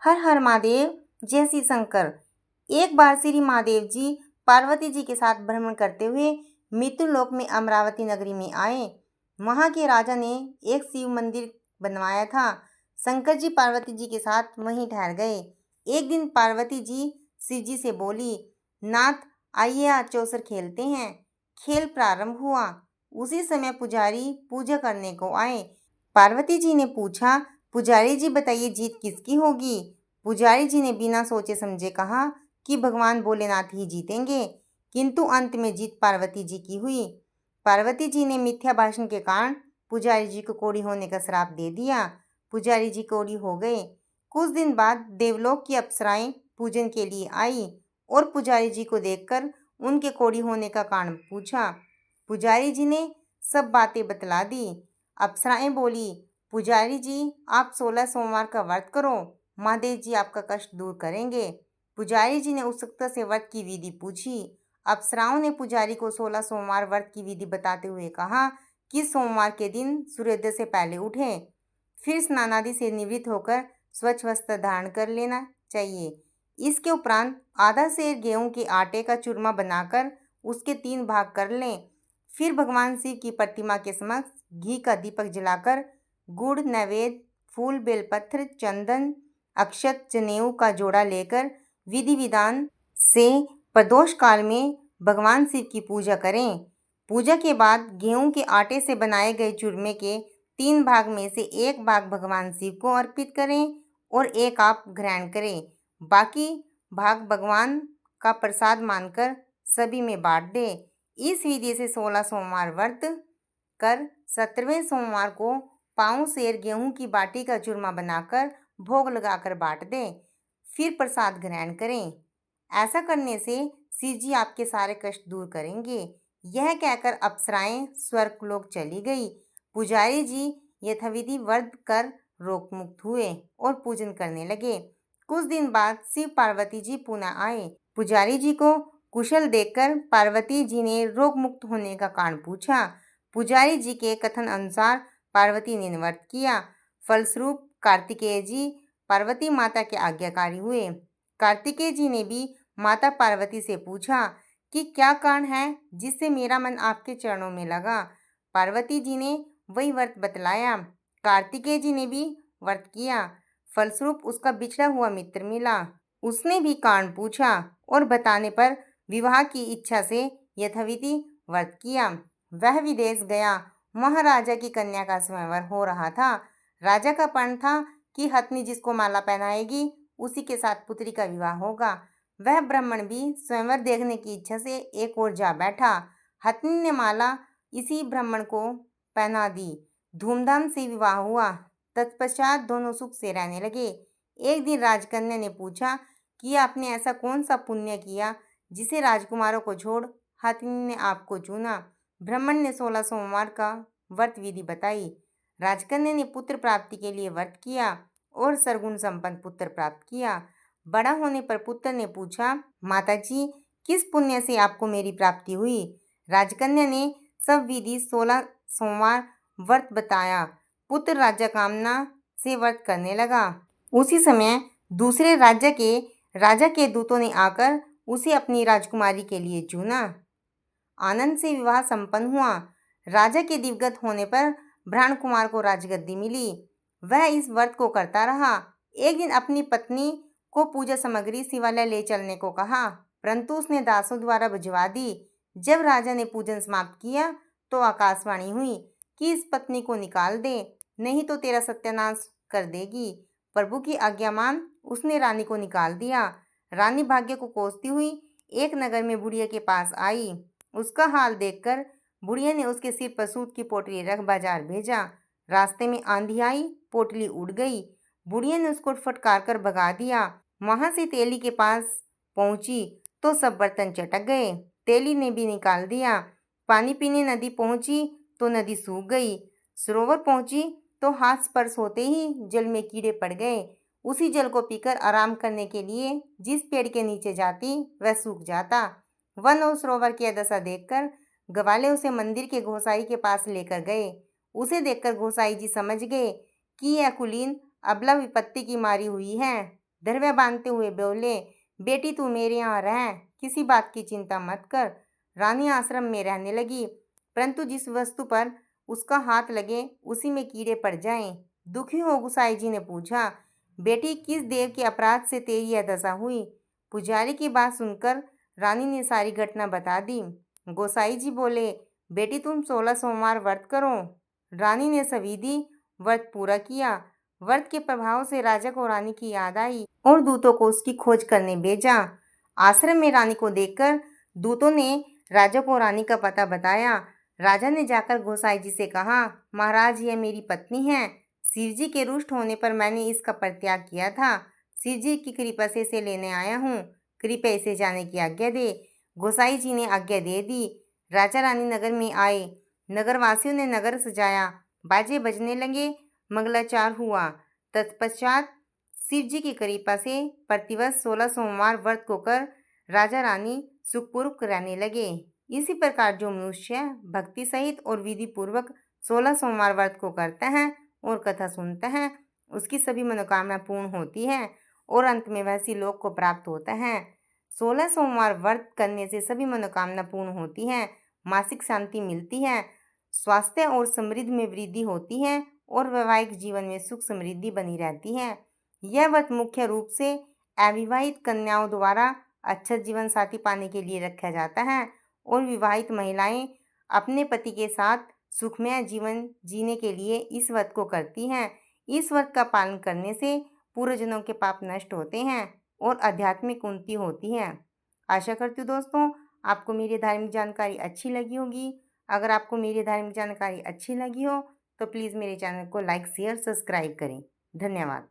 हर हर महादेव, जय श्री शंकर। एक बार श्री महादेव जी पार्वती जी के साथ भ्रमण करते हुए मिथुन लोक में अमरावती नगरी में आए। वहाँ के राजा ने एक शिव मंदिर बनवाया था। शंकर जी पार्वती जी के साथ वहीं ठहर गए। एक दिन पार्वती जी शिव जी से बोली, नाथ आइए आज चौसर खेलते हैं। खेल प्रारंभ हुआ। उसी समय पुजारी पूजा करने को आए। पार्वती जी ने पूछा, पुजारी जी बताइए जीत किसकी होगी। पुजारी जी ने बिना सोचे समझे कहा कि भगवान भोलेनाथ ही जीतेंगे, किंतु अंत में जीत पार्वती जी की हुई। पार्वती जी ने मिथ्या भाषण के कारण पुजारी जी को कोढ़ी होने का श्राप दे दिया। पुजारी जी कोढ़ी हो गए। कुछ दिन बाद देवलोक की अप्सराएं पूजन के लिए आई और पुजारी जी को देखकर उनके कोढ़ी होने का कारण पूछा। पुजारी जी ने सब बातें बतला दी। अप्सराएं बोली, पुजारी जी आप 16 सोमवार का व्रत करो, महादेव जी आपका कष्ट दूर करेंगे। पुजारी जी ने उत्सुकता से व्रत की विधि पूछी। अप्सराओं ने पुजारी को 16 सोमवार व्रत की विधि बताते हुए कहा कि सोमवार के दिन सूर्योदय से पहले उठें, फिर स्नानादि से निवृत्त होकर स्वच्छ वस्त्र धारण कर लेना चाहिए। इसके उपरांत आधा सेर गेहूं के आटे का चूरमा बनाकर उसके 3 भाग कर लें। फिर भगवान शिव की प्रतिमा के समक्ष घी का दीपक जलाकर गुड़, नैवेद्य, फूल, बेलपत्र, चंदन, अक्षत, जनेऊ का जोड़ा लेकर विधि विधान से प्रदोष काल में भगवान शिव की पूजा करें। पूजा के बाद गेहूं के आटे से बनाए गए चूरमे के 3 भाग में से 1 भाग भगवान शिव को अर्पित करें और 1 आप ग्रहण करें। बाकी भाग भगवान का प्रसाद मानकर सभी में बांट दें। इस विधि से 16 सोमवार व्रत कर 17वें सोमवार को पाँव सेर गेहूं की बाटी का चूरमा बनाकर भोग लगाकर बांट दें, फिर प्रसाद ग्रहण करें। ऐसा करने से शिव जी आपके सारे कष्ट दूर करेंगे। यह कहकर अप्सराएं स्वर्गलोक चली गई। पुजारी जी यथाविधि व्रत कर रोग मुक्त हुए और पूजन करने लगे। कुछ दिन बाद शिव पार्वती जी पुनः आए। पुजारी जी को कुशल देखकर पार्वती जी ने रोग मुक्त होने का कारण पूछा। पुजारी जी के कथन अनुसार पार्वती ने व्रत किया। फलस्वरूप कार्तिकेय जी पार्वती माता के आज्ञाकारी हुए। कार्तिकेय जी ने भी माता पार्वती से पूछा कि क्या कारण है जिससे मेरा मन आपके चरणों में लगा। पार्वती जी ने वही व्रत बतलाया। कार्तिकेय जी ने भी व्रत किया। फलस्वरूप उसका बिछड़ा हुआ मित्र मिला। उसने भी कारण पूछा और बताने पर विवाह की इच्छा से यथाविधि व्रत किया। वह विदेश गया। महाराजा की कन्या का स्वयंवर हो रहा था। राजा का प्रण था कि हथनी जिसको माला पहनाएगी उसी के साथ पुत्री का विवाह होगा। वह ब्राह्मण भी स्वयंवर देखने की इच्छा से एक ओर जा बैठा। हथनी ने माला इसी ब्राह्मण को पहना दी। धूमधाम से विवाह हुआ। तत्पश्चात दोनों सुख से रहने लगे। एक दिन राजकन्या ने पूछा कि आपने ऐसा कौन सा पुण्य किया जिसे राजकुमारों को छोड़ हथनी ने आपको चुना। ब्राह्मण ने 16 सोमवार का व्रत विधि बताई। राजकन्या ने पुत्र प्राप्ति के लिए व्रत किया और सर्वगुण संपन्न पुत्र प्राप्त किया। बड़ा होने पर पुत्र ने पूछा, माताजी किस पुण्य से आपको मेरी प्राप्ति हुई। राजकन्या ने सब विधि 16 सोमवार व्रत बताया। पुत्र राजा कामना से व्रत करने लगा। उसी समय दूसरे राजा के दूतों ने आकर उसे अपनी राजकुमारी के लिए चुना। आनंद से विवाह संपन्न हुआ। राजा के दिवंगत होने पर ब्राह्मण कुमार को राजगद्दी मिली। वह इस व्रत को करता रहा। एक दिन अपनी पत्नी को पूजा सामग्री शिवालय ले चलने को कहा, परंतु उसने दासों द्वारा भिजवा दी। जब राजा ने पूजन समाप्त किया तो आकाशवाणी हुई कि इस पत्नी को निकाल दे, नहीं तो तेरा सत्यानाश कर देगी। प्रभु की आज्ञा मान उसने रानी को निकाल दिया। रानी भाग्य को कोसती हुई एक नगर में बुढ़िया के पास आई। उसका हाल देखकर बुढ़िया ने उसके सिर पर सूत की पोटली रख बाजार भेजा। रास्ते में आंधी आई, पोटली उड़ गई। बुढ़िया ने उसको फटकार कर भगा दिया। वहां से तेली के पास पहुंची तो सब बर्तन चटक गए। तेली ने भी निकाल दिया। पानी पीने नदी पहुंची तो नदी सूख गई। सरोवर पहुंची तो हाथ स्पर्श होते ही जल में कीड़े पड़ गए। उसी जल को पीकर आराम करने के लिए जिस पेड़ के नीचे जाती वह सूख जाता। वन और सरोवर की दशा देखकर ग्वाले उसे मंदिर के गोसाई के पास लेकर गए। उसे देखकर गोसाई जी समझ गए कि यह कुलीन अबला विपत्ति की मारी हुई है। दरवा बांधते हुए बोले, बेटी तू मेरे यहाँ रह, किसी बात की चिंता मत कर। रानी आश्रम में रहने लगी, परंतु जिस वस्तु पर उसका हाथ लगे उसी में कीड़े पड़ जाएं। दुखी हो गोसाई जी ने पूछा, बेटी किस देव के अपराध से तेरी यह दशा हुई? पुजारी की बात सुनकर रानी ने सारी घटना बता दी। गोसाई जी बोले, बेटी तुम 16 सोमवार व्रत करो। रानी ने सविधि व्रत पूरा किया। व्रत के प्रभाव से राजा को रानी की याद आई और दूतों को उसकी खोज करने भेजा। आश्रम में रानी को देखकर दूतों ने राजा को रानी का पता बताया। राजा ने जाकर गोसाई जी से कहा, महाराज यह मेरी पत्नी है। शिव जी के रुष्ट होने पर मैंने इसका परित्याग किया था। शिव जी की कृपा से इसे लेने आया हूँ, कृपया इसे जाने की आज्ञा दे। गोसाई जी ने आज्ञा दे दी। राजा रानी नगर में आए। नगरवासियों ने नगर सजाया, बाजे बजने लगे, मंगलाचार हुआ। तत्पश्चात शिव जी की कृपा से प्रतिवर्ष 16 सोमवार व्रत को कर राजा रानी सुखपूर्वक रहने लगे। इसी प्रकार जो मनुष्य भक्ति सहित और विधि पूर्वक 16 सोमवार व्रत को करता है और कथा सुनता है, उसकी सभी मनोकामना पूर्ण होती है और अंत में वह लोक को प्राप्त होता है। 16 सोमवार व्रत करने से सभी मनोकामना पूर्ण होती है, मासिक शांति मिलती है, स्वास्थ्य और समृद्धि में वृद्धि होती है और वैवाहिक जीवन में सुख समृद्धि बनी रहती है। यह व्रत मुख्य रूप से अविवाहित कन्याओं द्वारा अच्छा जीवन साथी पाने के लिए रखा जाता है और विवाहित महिलाएं अपने पति के साथ सुखमय जीवन जीने के लिए इस व्रत को करती हैं। इस व्रत का पालन करने से पूर्वजन्मों के पाप नष्ट होते हैं और आध्यात्मिक उन्नति होती है। आशा करती हूँ दोस्तों आपको मेरी धार्मिक जानकारी अच्छी लगी होगी। अगर आपको मेरी धार्मिक जानकारी अच्छी लगी हो तो प्लीज़ मेरे चैनल को लाइक शेयर सब्सक्राइब करें। धन्यवाद।